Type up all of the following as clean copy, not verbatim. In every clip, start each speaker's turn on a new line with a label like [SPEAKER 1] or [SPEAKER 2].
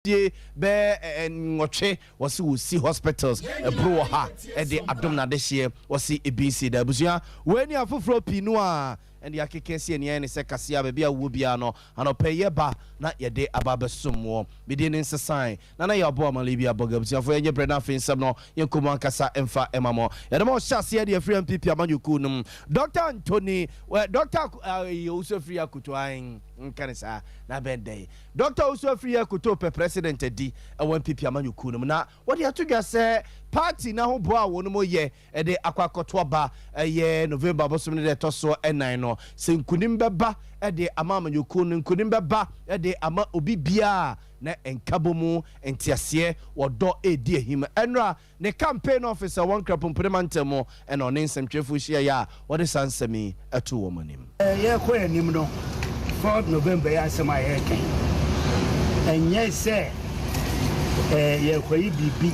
[SPEAKER 1] fie be ngoche wasi wo si hospitals bro ha de adom na de hye wasi ebisi da busua weni afoforo pinu a and the akekesi and yen is a cassia baby a wubiano and a pay ba na yede ababa sumo beginning sign nana your boy malibia bogabs for your brother fin no yen kuma kasa emfa emamo yadamo shasi the free MPP amanyu kunum Dr. Anthony Dr. also free akutwain kanisa na bende Dr. also free akuto president di MPP amanyu kunum na what you to say party na ho boa wono mo ye e de akwakoto ba ye November bosom ne de toso enan no se nkunim beba e de amama nyuku nkunim beba e de ama obi bia na enkabomu entiase wodo edi ehim enra ne campaign officer one krapon premantemo and on nsɛmtwefo hia ya what is ansemi eto womanim
[SPEAKER 2] ye ko anim no 4th November ya sema ye kan enye se ye ko yi bibi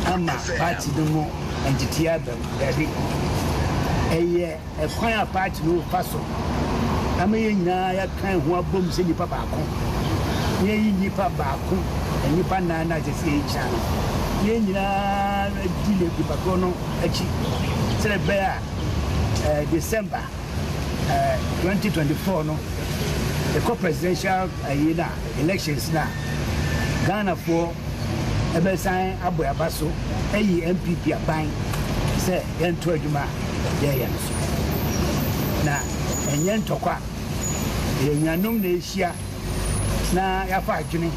[SPEAKER 2] ama party no mo entity abem dabi eye e kwan party no faso ama ye nyina ya kan ho abom se nipa baako ye yi nipa baako nipa nana je se echa ye nyina dile nipa ko no achi sele be a December 2024 no the presidential elections na Ghana for ebe sign aboyabaso eyi MPP aban se ento adwuma ye no na enye ntokwa enyanum na ehia na yafa adwene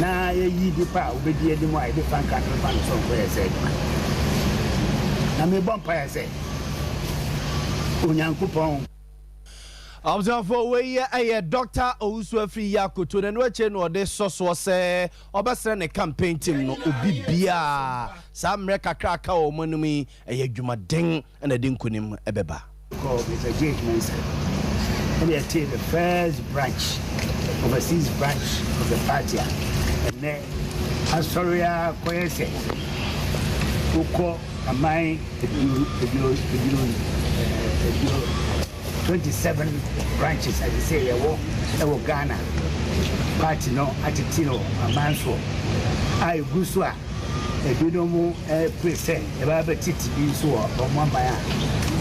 [SPEAKER 2] na yeyi dipa obedi edim a ede fanka fan so ko yese na me bompa yese onyankopon
[SPEAKER 1] Observe we a Dr. Owusu Afri Yakoto na weche no de soso se obesere ne campaign team no obi bia sa America kraka o manumi adwumaden na de nkonim ebeba
[SPEAKER 2] called Mr. Jake Mensa and they take the first branch overseas branch of the party and then Astoria Koyese uko amai the 27 branches as I say ewo Ghana party no atitino amanso ai gusua ebidomu present e ba betiti bi so o mwamba ya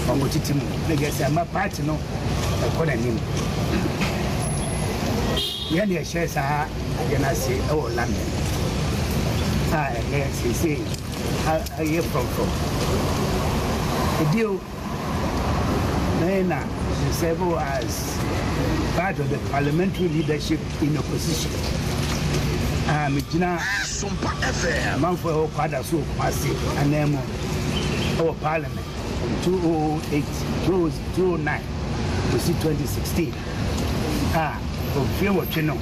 [SPEAKER 2] o titimu legese ama party no e kona nim yani e share sa agena se ewo London say a year from the deal Nena serve as part of the parliamentary leadership in opposition. Mijina
[SPEAKER 3] Sompa FM.
[SPEAKER 2] Manfo Kwada so Kwasi Anemo our parliament from 2008 to 2009 to 2016. From Fewo Chino.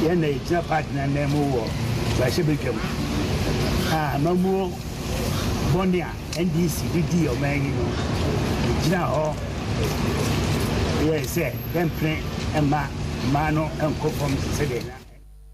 [SPEAKER 2] Yena Ijina party na Nemo wo Bashibikem. Mamu Bonia NDC BD o man Ijina yes, then print and mano and confirm Sedena.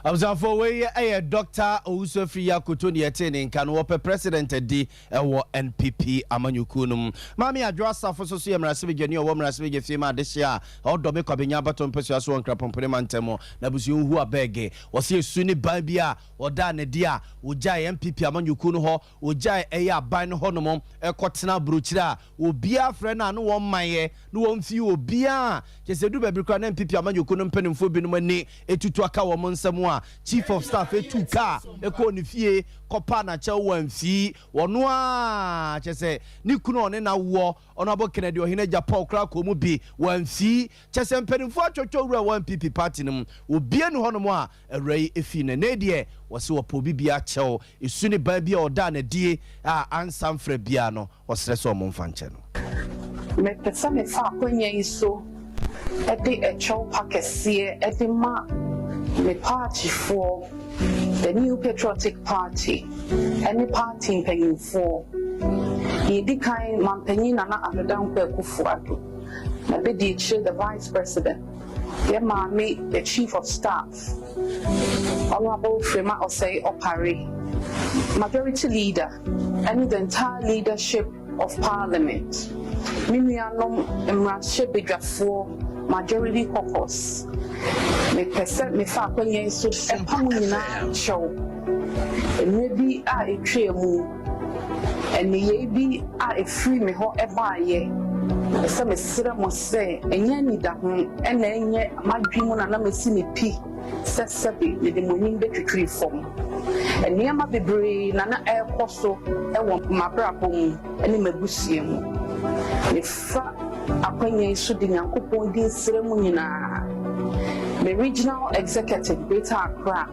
[SPEAKER 1] Observe we a Dr. Owusu Afri Yakoto ni attending kan wo president di ewo NPP amanyukunum mami adwasa fo so so yemrase begani wo mrase bege fie ma de hia o do me kwabenya baton pesu aso nkra pompone mantemo na busu hu abege wo se esu ni ban bia wo da ne dia wo jai NPP amanyukunu ho wo jai eya ban ho no mom ekotena brochira obia frɛ na no wo maye no wo mfi obia kese du babri kwa na NPP amanyukunu mpanimfo binum ani etutu aka wo nsɛm Chief of Staff etuka eko ni fie kopa na che wamfi wono a chese ni kunu one na wo ono abo Kennedy ohine Japan kra ko mu bi wamfi chese mpanimfo atwotwo wura 1PP party nim obie ne hono mo a awrai efi ne ne de wose wopo bibia chew esu ne ba bia oda na die a ansamfra bia no wosre so mo mfa nche no
[SPEAKER 4] me pesa me fa akonya iso ede echew pakese ede ma the party for the New Patriotic Party, any party in paying for the kind Mampenina and the down Kufuado, maybe the vice president, their mammy, the chief of staff, Honorable Frema or say Opari, majority leader, and the entire leadership of Parliament. Mimianum and Rashid for majority caucus. me pese me fa akwanya so empam nyina show maybe a etwemu ene ye bi a free me ho ebaaye ese me sere mo se enya ni da ho ena enye madwemu na me si me pi sesebi me de monim betwitwiri fom ene ma bebre na ekoso ewo mabrabom ene mabusie mu me fa akwanya so de nyankopon din sere mu nyina the regional executive Greater Accra.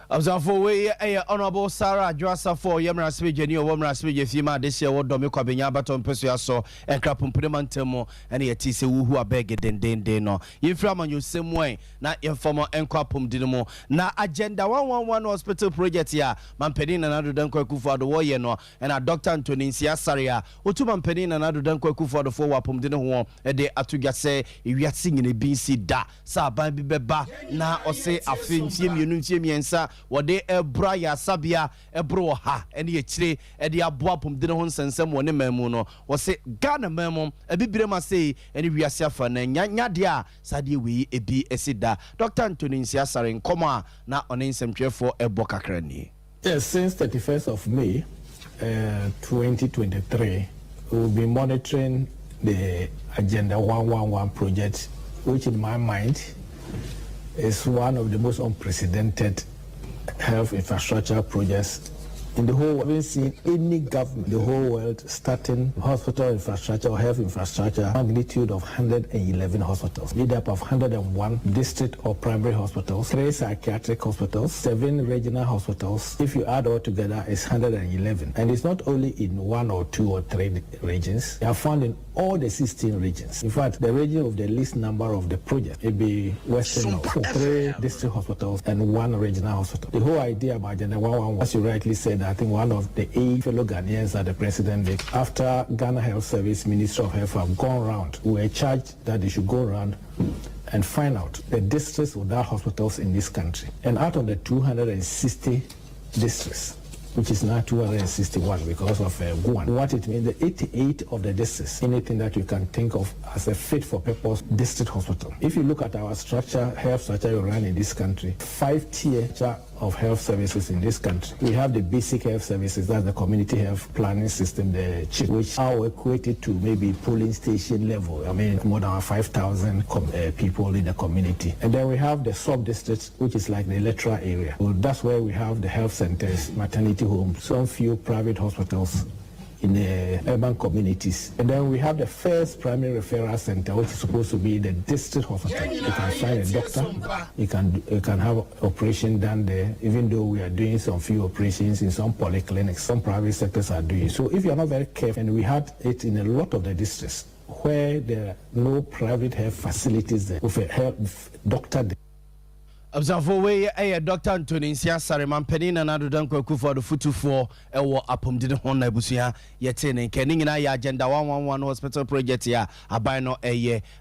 [SPEAKER 1] Observe we honorable Sarah Joasa for Yamra Swijani or Womra Swija Fima this year what Domico Benyabaton Pesuaso and Crapum and yet is who are begging den no. You from on you same way, not informal and Crapum Dinamo. Now agenda 111 hospital project here, Mampedin and other Dunko for the warrior no, and a Dr. Antonin Siasaria, Utu Mampedin and other Dunko for the 4 Wapum Dinamo, and they Atuga say, if you are singing a BC da, Sa Baby Beba, now or say a film, Yunum and Sa. Wade ebra ya sabia ebro ha ene yechire e de aboapom de ho nsensem woni mamu no wo se Ghana mamu ebibire ma sei ene wiase afa na nya de a sade we ebi esida Dr. Anthony Nsiasare nkoma na one nsemtwefo ebo kakra ni.
[SPEAKER 3] Yes, since 31st of May 2023 we will be monitoring the Agenda 111 project, which in my mind is one of the most unprecedented health infrastructure projects in the whole world. We haven't seen any government in the whole world starting hospital infrastructure or health infrastructure magnitude of 111 hospitals, made up of 101 district or primary hospitals, 3 psychiatric hospitals, 7 regional hospitals. If you add all together, it's 111. And it's not only in 1 or 2 or 3 regions. They are found in all the 16 regions. In fact, the region of the least number of the project will be Western North, 3 district hospitals and 1 regional hospital. The whole idea about Agenda 111, as you rightly said, I think one of the 8 fellow Ghanaians that the president did, after Ghana Health Service, Minister of Health have gone around, we were charged that they should go around and find out the districts without hospitals in this country. And out of the 260 districts, which is now 261 because of Guan. What it means, the 88 of the districts, anything that you can think of as a fit for purpose district hospital. If you look at our structure, health structure we run in this country, 5-tier of health services in this country. We have the basic health services, that's the community health planning system, the CHIP, which are equated to maybe polling station level. I mean, more than 5,000 people in the community. And then we have the sub-districts, which is like the electoral area. Well, that's where we have the health centers, maternity homes, some few private hospitals in the urban communities. And then we have the first primary referral center, which is supposed to be the district hospital. You can find a doctor, you can have operation done there, even though we are doing some few operations in some polyclinics, some private sectors are doing. So if you're not very careful, and we had it in a lot of the districts where there are no private health facilities there, with a health doctor there.
[SPEAKER 1] Observe we Dr. Anthony Nsiasare Mampeni na Nadodan Kwaku for the Futu4 ewo apomdide hon na busia yete ne nkeni nyina ya Agenda 111 hospital project ya aban no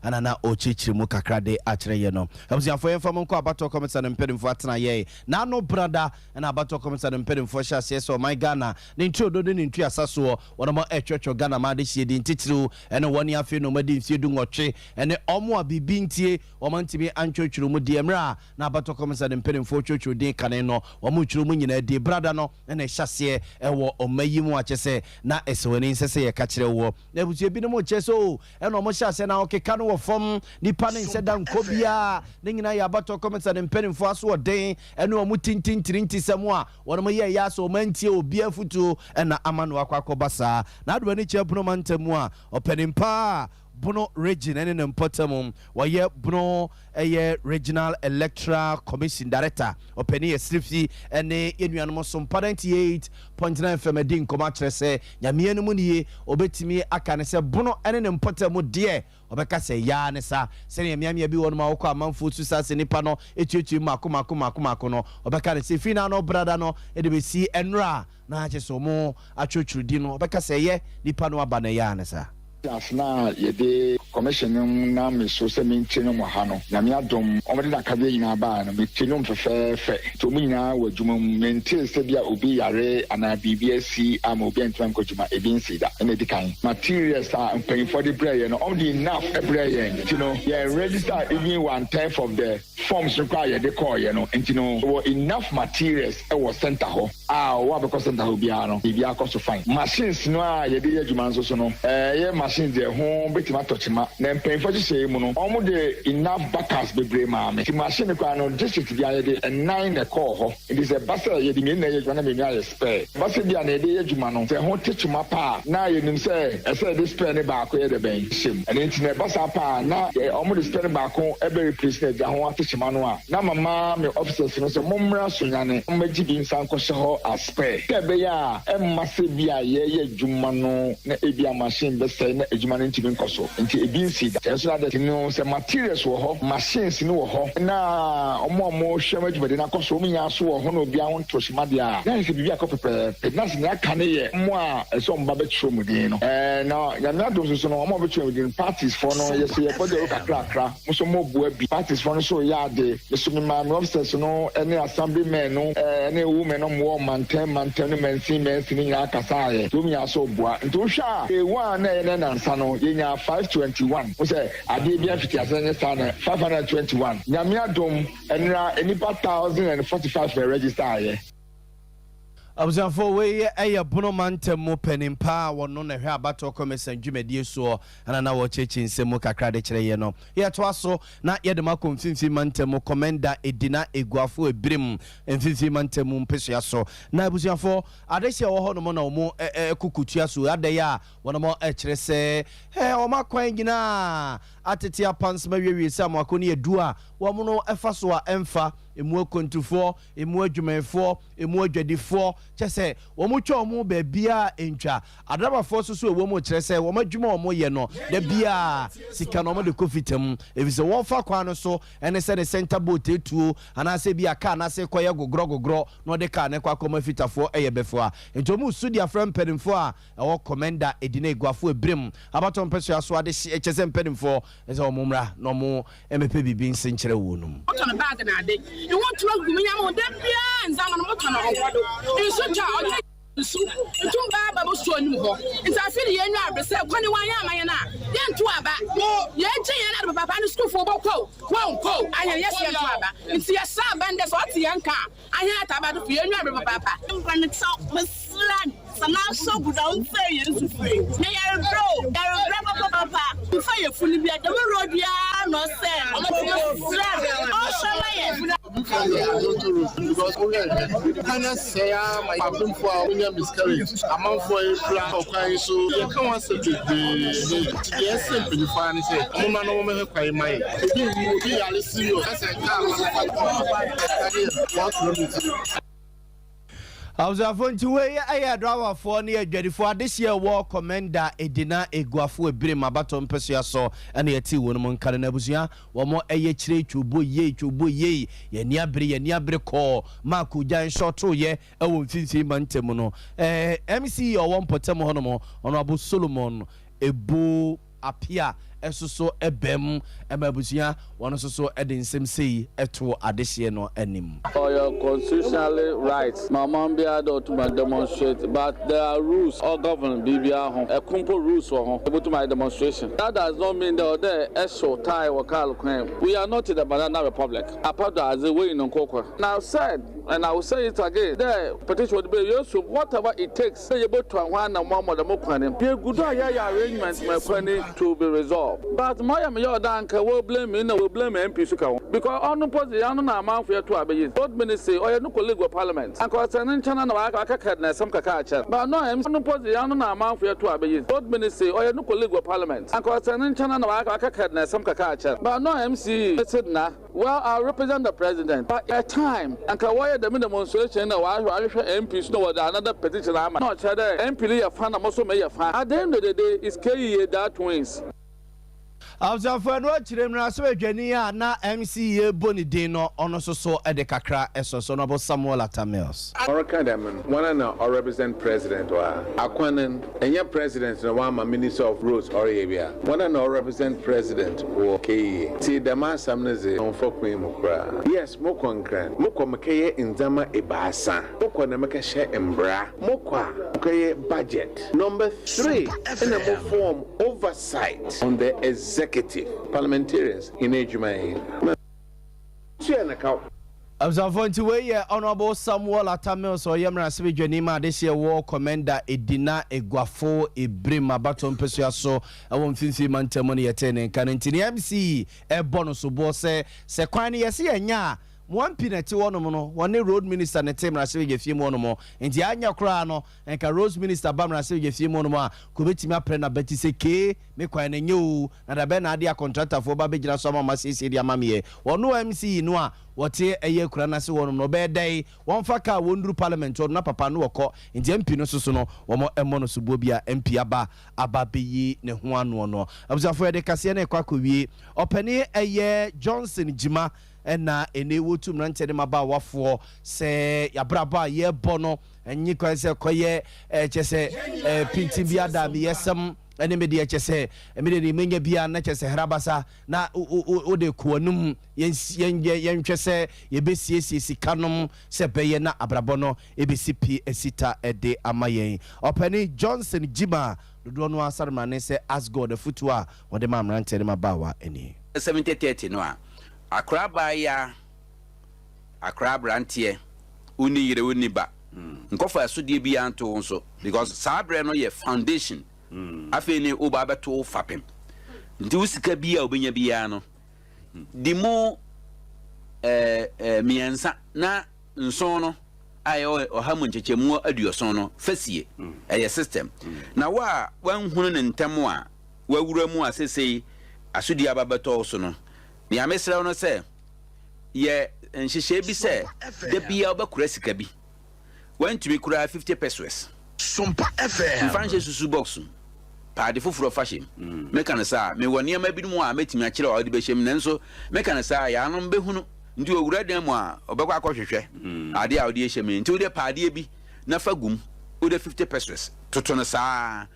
[SPEAKER 1] anana ochichiri mu kakrade akire ye no. Observe for inform ko abato comment and mpedimfo atena ye na no brother na abato comment and mpedimfo sha se so my Ghana ne ntu ododo ne ntu asaso wono mo etwetwo Ghana ma de hie di ntitiru ene woni afi no madi mfie du nwotwe ene omo abibi ntie omantimi antwetwuru mu de emra na to comments and pen for church de kaneno omuchuru mu nyina de brada no na hyase ewo omayi mu achese na esewani nsese ye ka kire wo na butu ebi no mo cheso e no mo hyase na okeka no wo fom nipa ne nseda nkobia ne nyina ya bato comments and pen for aso den ene omu tintintirinti semu a wono mo ye ya so mantie obi afutu na amano akwakobasa na adwa ni chebuno mantemu a openimpa Bono region and in Potamum, why Bono a regional electoral commission director, or Penny Slipsy, and a Sompa 98.9 Femedin Comatrese, Yamian Muni, Obetimi Akanese, Bono and in Potamu dear, Obecase Yanesa, saying Yamia be one Mauka, Manfu Susas in Nipano, Etu Makumakumakumakuno, Obecase Fina no Bradano, EDBC and Ra, Nachesomo, a church Dino, Obecase, Nipano Banayanesa.
[SPEAKER 5] Asna yede commission na me so se mentino mo ha no na me adom omede da ka be nyina ba no metino mfefefe to mu nyina wadwuma mentil se bia obi yare ana BBSC am obi antwan kojuma ebi nsida ene dikan materials are paying for the prayer no only enough prayer you know yeah register even 1/10 of the forms required the call you know and you know enough materials e was center ho wa because center ho bia no bia cost fine machines no a yede adwuma so no machines there home betima touchima na mpem for say mu no omo de enough backers bebre ma me the machine kwa no district bia ye de 9 e call ho it is a basa ye de me na ye gwana me nya spare basa bia na de adwuma no se ho techuma pa na ye nim say e say this spare ne ba ko ye de ben shim and internet basa pa na omo de spare ba ko e be replace na ho techuma no a na mama me officers no so momra sonyane mmaji bi nsan ko hye ho a spare ke be ya e mase bia ye adwuma no na e bia machine be say na adwuma no ntimi nkoso nti ebi nsi da so that no say materials wo ho machines ni wo ho na omo hwe adwuma na koso omo nya so wo ho na obi ahon toshima dia na se bibia ko pepe na se na ka ne ye mo a so mba be tro mu din no na ya na do so no omo be tro mu din parties for no ye se ye ko de kakra mo so mo bu abi parties for no so ya de so me ma me officers no any assembly men no any women no mo maintain no mensin ni ya kasa ye to mi aso bua nto hwa e one na nsa no ye nya 521 wo say ade bia fiti asanye sa na 521 nyame adom enra enipa 1045 for register ye
[SPEAKER 1] Abuzanfo we eye bono mantemu penimpa wono na hwe abato commission dwumadie so ana na wo chechi nsemu kakra de kire ye no ye to aso na ye de makomfinfi mantemu commander edina eguafo ebrim mfinfi mantemu mpeso aso na abuzanfo adehye wo ho no mo na mo kukutua so ade ya wono mo kire se o makwan gina atete apansema wiewie sam akoni edua wo mo no efa so a emfa emu kontufo emu adwumayfo emu adwadifo chese wo mu twa mu ba bia entwa adabafo so ewo mu kire se wo madwuma wo mu ye no da bia sika no mo de kofitam efise wo fa kwa no so ene se the center boat etuo ana se bia ka na se koye gogro no de ka ne kwa koma fitafo eye befo a ento mu studio from pedimfo a wo commander edina eguafo ebrim abaton peso aso ade chese pedimfo ese wo mumra no mu empe bibi nsenkere wo num
[SPEAKER 6] you want to look me am dem bia nzama no moto na onkwado nso twa onye nsu ntumba ba bo so anim ho ntafiri ye nwa abrese kwani wan ya amanye na ye ntu aba ye gye ye na papa no school fo bokko kwonko anya ye se ntu aba nti ye sa bande so ati ye nka anya ataba do ye nwa abrese papa nkwani so muslan sana so gudan say ye nsu free na ye bro papa fa ye funi bia dem road ya no say
[SPEAKER 7] because we can say my problem for miscarriage. I'm for a plan of crying, so you can't say yes, simply fine. Say, I'm not no man crying my. You be a listener as I can't.
[SPEAKER 1] Abuzafo ntiwe aya driver for ne adwadifo adehye wo commander edina eguafo ebirem abato mpeso yaso ene yati wonu mo nkare na abusua wo mo eye kire twubo ye ye ni abere ko maku jan shoto ye ewo mfinfi mantem no MC owo mpotem hono mo ono abu Solomon ebu apia esoso ebem emabusua wono soso edinsem sei eto adehye no anim.
[SPEAKER 8] For your constitutionally rights, Mamam Biado to my demonstrate, but there are rules or govern BBR a compo rules for to my demonstration. That does not mean that there esho tie or Carl claim. We are not in the Banana Republic. Apart as a way in Coco. Now said, and I will say it again, the petition would be used whatever it takes, say about to one and one more the Mokwanim. Be a good arrangement, my penny, to be resolved. But my Yordanka will blame me, no will blame MP Suka. Because on the position, I'm out for 2 hours. Both ministry or no colleague of parliament. And concerning China, I can't some cacacha. But no, I'm on the position, I'm out for 2 hours. Both ministry or no colleague of parliament. And concerning China, I can't some cacacha. But no, MC said now, well, I represent the president. But at time, and Kawaya the demonstration, or MPs know another petition. I'm not sure MP a fan, I'm also may a fan. At the end of the day, it's KE that wins.
[SPEAKER 1] Abzafo no chiremra so adwani a na MCA boni din no ono so de kakra eso no bo Samuel Atamils.
[SPEAKER 9] Orakadam one na or represent president wa akwanen enya president na one ma minister of roads or area one na represent president wo keye ti the man samneze on for queen mukra yes mo konkran mo komkeye inzama ebasa mo kona mekahye embra mo kwa keye budget number 3 in a form oversight on the executive parliamentarians in Ejumai.
[SPEAKER 1] Observant way Honorable Samuel Atamils or Yamra Sibjanima this year war commander Edina Eguafo Ibrima Baton Pesuaso I won't feel money attending Canintini MC a bonus bose Sequani yesi nya one pinati one road minister ne team rase ge fie mo no enti anya kra no enka road minister bam rase ge fie mo no a ko betimi apre na beti se ke me kwan na nyu na da be na dia contractor for ba begina so ma sisi dia mamie wono MC no a wote eye kra na se wono no be dai won fa ka wonduru parliament no na papa no woko enti MP no soso no wo mo emo no subo bia MP aba beyi ne ho ano no abusafo de kase na ekwa kowie opani eye Johnson Jima ena ene wotum na ntede maba wafo se yabraba ye bono enyi kwan se koye chese pinti bia da mi yesem ene me de chese me de menye bia na chese hrabasa na o de kuonum yen chese ye besiesie sikanom se beye na abrabo no ebesi pi esita ede amayen opani Johnson Jima dodo no asarma ne se as God the futua wode mamra ntede maba wa eni
[SPEAKER 10] 70-30 no a Akraba ya akraba antie uni yire uni ba nkofa asodie bi anto nso because sabre no ye foundation afi ni oba beto fapem ndi usika bi a obenya bi ya no dimo miensa na nso no ayo ohamu nchechemu aduoson no fasie eye system na wa wanhunu ne ntemu a wawura mu asesei asodie ababeto so no ni amesra no se ye nhihye bi se de bia obakura sika bi wantumi kura 50 pesos Sompa FM fanche susu box pa de foforo fashion meka na sa me woni ama bi mu a metimi akire o de be hyem nanso meka na sa ya no behunu ndi owura dan mu a obekwa akohwehwe ade a ode hyem nti ode pa ade bi na fagum ode 50 pesos toto no sa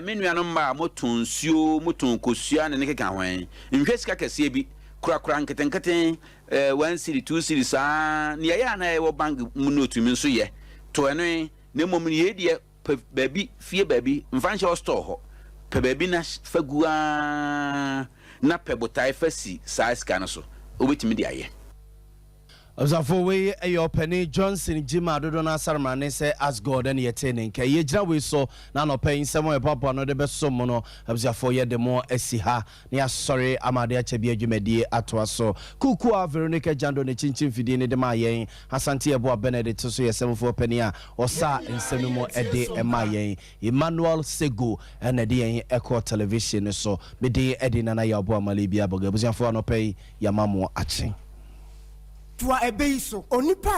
[SPEAKER 10] menu anom ma motun suo motun kosua ne keka hwan nhwe sika kase bi kura nketen 1 city 2 city sa ne ya na e wo bank mu notu mi nso ye to eno ne mom ne ye baby fie baby mfanche store ho pe baby na fagua na pebotai fasi sa sika no so obetimi de aye
[SPEAKER 1] Observe we ayo penny Johnson Jima dodo na sarma ne se as God and yetene nke ye gira we so na no pen semo e papa no de be so mo no observe ye de mo asi ha ne asori amade ache bi adwumadi ato so kuku a Veronica Jando ne chinchin fidie ne de ma yen Asante ebo Benedict so ye semfo penny a osa nsemi mo ede e ma yen Emmanuel Sego and de yen Echo television so me de ede na ya obo amale bia boga observe no pen ya mamo ache
[SPEAKER 11] Tua ebe iso onipa